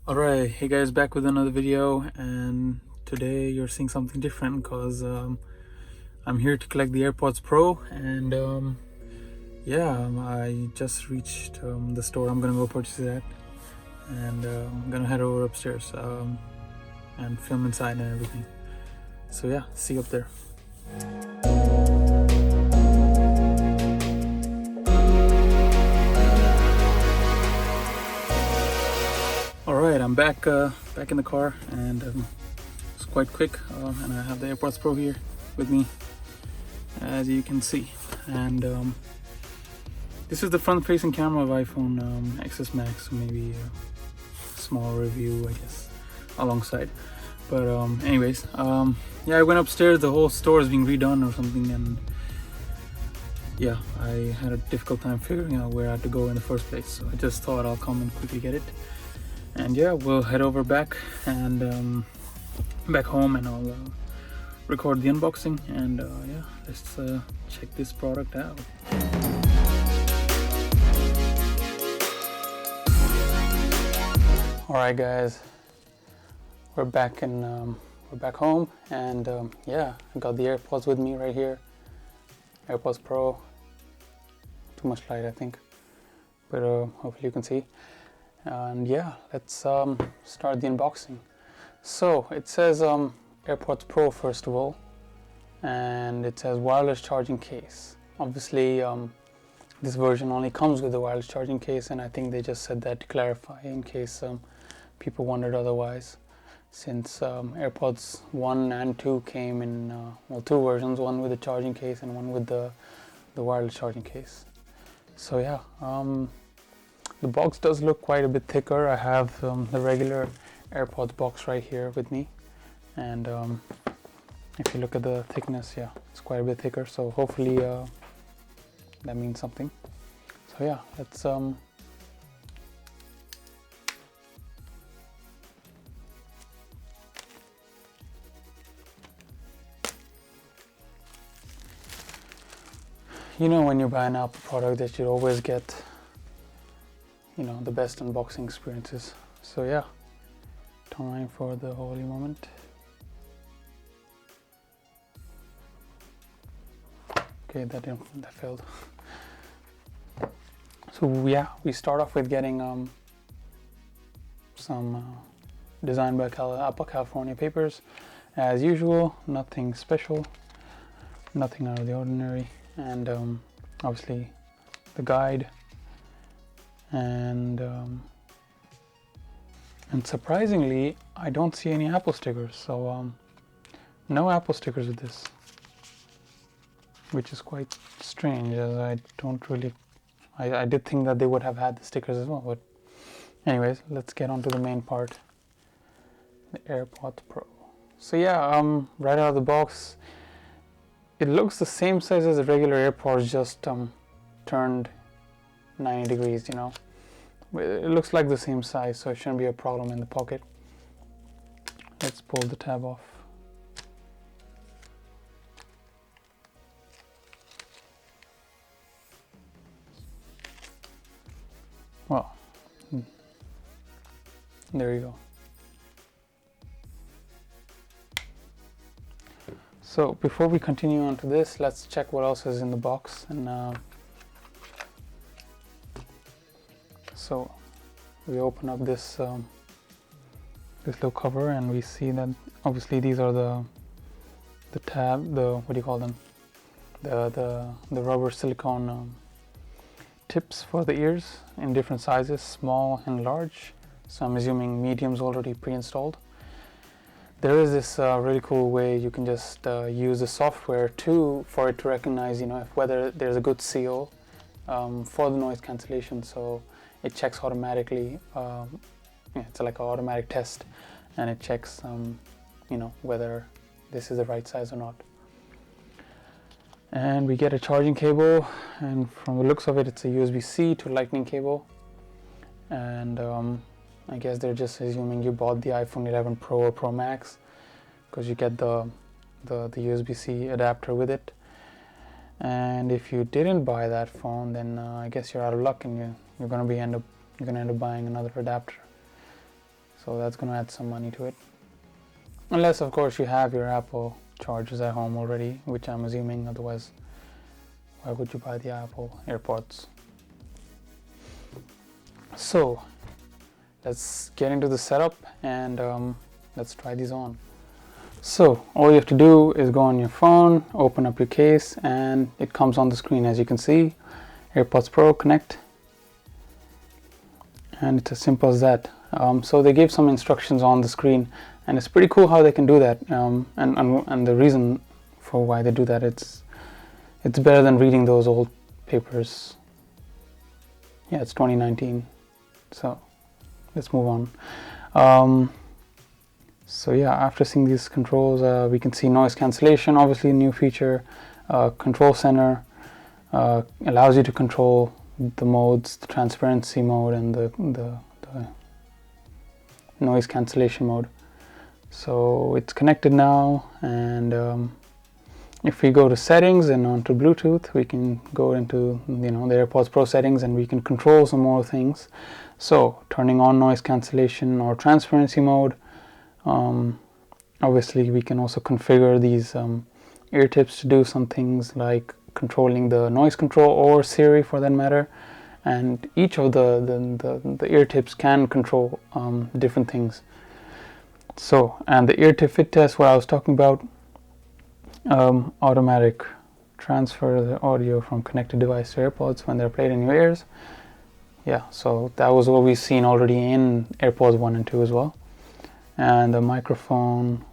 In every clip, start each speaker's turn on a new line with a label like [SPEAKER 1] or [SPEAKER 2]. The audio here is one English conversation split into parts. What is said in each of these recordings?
[SPEAKER 1] Alright, hey guys, back with another video, and today you're seeing something different because I'm here to collect the AirPods Pro, and I just reached the store. I'm gonna go purchase that, and I'm gonna head over upstairs and film inside and everything. So yeah, see you up there. Alright, I'm back in the car, and it's quite quick, and I have the AirPods Pro here with me, as you can see. And this is the front-facing camera of iPhone XS Max, so maybe a small review, I guess, alongside. But anyways, yeah, I went upstairs. The whole store is being redone or something, and yeah, I had a difficult time figuring out where I had to go in the first place. So I just thought I'll come and quickly get it. And yeah, we'll head over back and back home, and I'll record the unboxing, and yeah, let's check this product out. All right, guys, we're back home, and yeah, I got the AirPods with me right here. AirPods Pro. Too much light, I think, but hopefully you can see. And yeah, let's start the unboxing. So it says AirPods Pro first of all, and it says wireless charging case. Obviously this version only comes with the wireless charging case, and I think they just said that to clarify in case people wondered otherwise, since AirPods 1 and 2 came in well, two versions, one with the charging case and one with the wireless charging case. So yeah, the box does look quite a bit thicker. I have the regular AirPods box right here with me, and if you look at the thickness, yeah, it's quite a bit thicker, so hopefully that means something. So yeah, let's you know, when you buy an Apple product, that you always get, you know, the best unboxing experiences. So yeah, time for the holy moment. Okay, that failed. So yeah, we start off with getting some designed by Apple California papers, as usual. Nothing special, nothing out of the ordinary, and obviously the guide. And surprisingly, I don't see any Apple stickers, so no Apple stickers with this, which is quite strange, as I don't really, I did think that they would have had the stickers as well. But anyways, let's get on to the main part, the AirPods Pro. So yeah, right out of the box, it looks the same size as the regular AirPods, just turned 90 degrees, you know. It looks like the same size, so it shouldn't be a problem in the pocket. Let's pull the tab off. Well, there you go. So before we continue on to this, let's check what else is in the box. And so we open up this this little cover, and we see that obviously these are the tab, what do you call them? The rubber silicone tips for the ears in different sizes, small and large. So I'm assuming medium's already pre-installed. There is this really cool way you can just use the software for it to recognize, you know, whether there's a good seal for the noise cancellation. So it checks automatically. Yeah, it's like an automatic test, and it checks, you know, whether this is the right size or not. And we get a charging cable, and from the looks of it, it's a USB-C to Lightning cable. And I guess they're just assuming you bought the iPhone 11 Pro or Pro Max, because you get the USB-C adapter with it. And if you didn't buy that phone, then I guess you're out of luck, and you're gonna end up buying another adapter. so that's going to add some money to it. Unless of course you have your Apple chargers at home already, which I'm assuming, otherwise why would you buy the Apple AirPods? So let's get into the setup and let's try these on. So all you have to do is go on your phone, open up your case, and it comes on the screen as you can see. AirPods Pro, connect, and it's as simple as that. So they gave some instructions on the screen, and it's pretty cool how they can do that. And the reason for why they do that, it's better than reading those old papers. Yeah, it's 2019, so let's move on. So yeah, after seeing these controls, we can see noise cancellation, obviously a new feature. Control center allows you to control the modes, the transparency mode and the noise cancellation mode. So it's connected now, and if we go to settings and onto Bluetooth, we can go into the AirPods Pro settings, and we can control some more things. So turning on noise cancellation or transparency mode. Obviously we can also configure these ear tips to do some things like controlling the noise control or Siri for that matter, and each of the ear tips can control different things. So, and the ear tip fit test, what I was talking about, automatic transfer the audio from connected device to AirPods when they're played in your ears. Yeah, so that was what we've seen already in AirPods 1 and 2 as well. And the microphone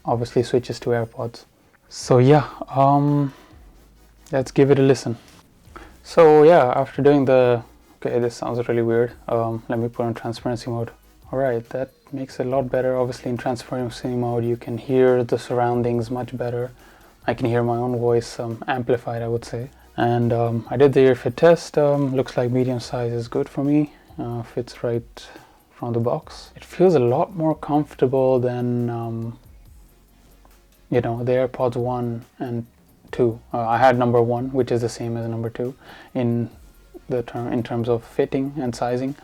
[SPEAKER 1] obviously switches to AirPods. So yeah, let's give it a listen. So yeah, after doing okay, this sounds really weird. Let me put on transparency mode. Alright, that makes it a lot better. Obviously in transparency mode you can hear the surroundings much better. I can hear my own voice amplified, I would say. And I did the ear fit test. Looks like medium size is good for me. Fits right from the box. It feels a lot more comfortable than the AirPods 1 and 2. I had number 1, which is the same as number 2 in terms of fitting and sizing,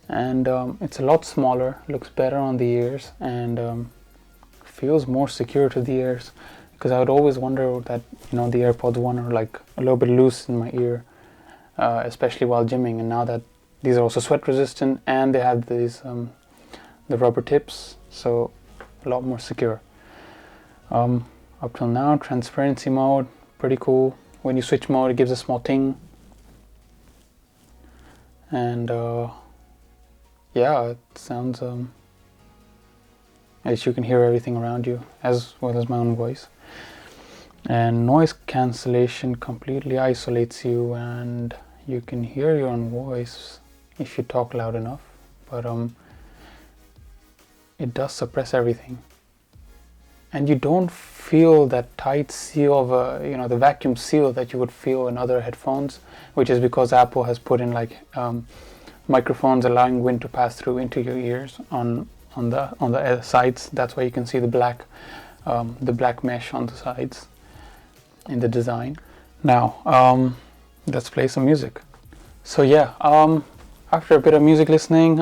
[SPEAKER 1] and it's a lot smaller, looks better on the ears, and feels more secure to the ears, because I would always wonder that the AirPods 1 are like a little bit loose in my ear, especially while gymming, and now that these are also sweat resistant and they have these the rubber tips, so a lot more secure. Up till now, transparency mode, pretty cool. When you switch mode, it gives a small ting, and yeah, it sounds as you can hear everything around you as well as my own voice. And noise cancellation completely isolates you, and you can hear your own voice if you talk loud enough, but it does suppress everything, and you don't feel that tight seal of the vacuum seal that you would feel in other headphones, which is because Apple has put in like microphones allowing wind to pass through into your ears on the sides. That's why you can see the black mesh on the sides in the design. Now let's play some music. So yeah, after a bit of music listening,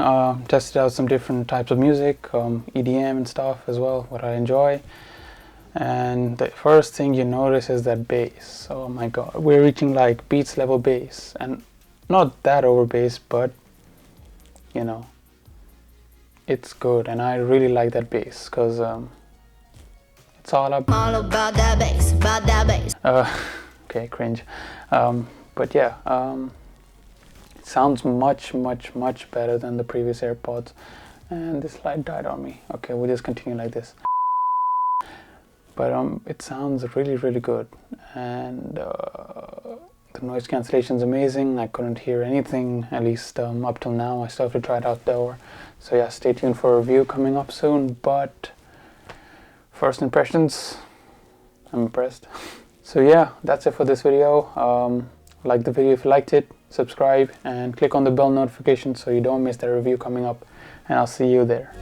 [SPEAKER 1] tested out some different types of music, EDM and stuff as well, what I enjoy. And the first thing you notice is that bass. Oh my god, we're reaching like Beats level bass, and not that over bass, but it's good, and I really like that bass, because it's all about that bass, okay, cringe. But yeah, it sounds much better than the previous AirPods. And this light died on me. Okay, we'll just continue like this. But it sounds really good, and the noise cancellation is amazing. I couldn't hear anything, at least up till now. I still have to try it out though. So yeah, stay tuned for a review coming up soon. But first impressions, I'm impressed. So yeah, that's it for this video. Like the video if you liked it, subscribe and click on the bell notification so you don't miss the review coming up, and I'll see you there.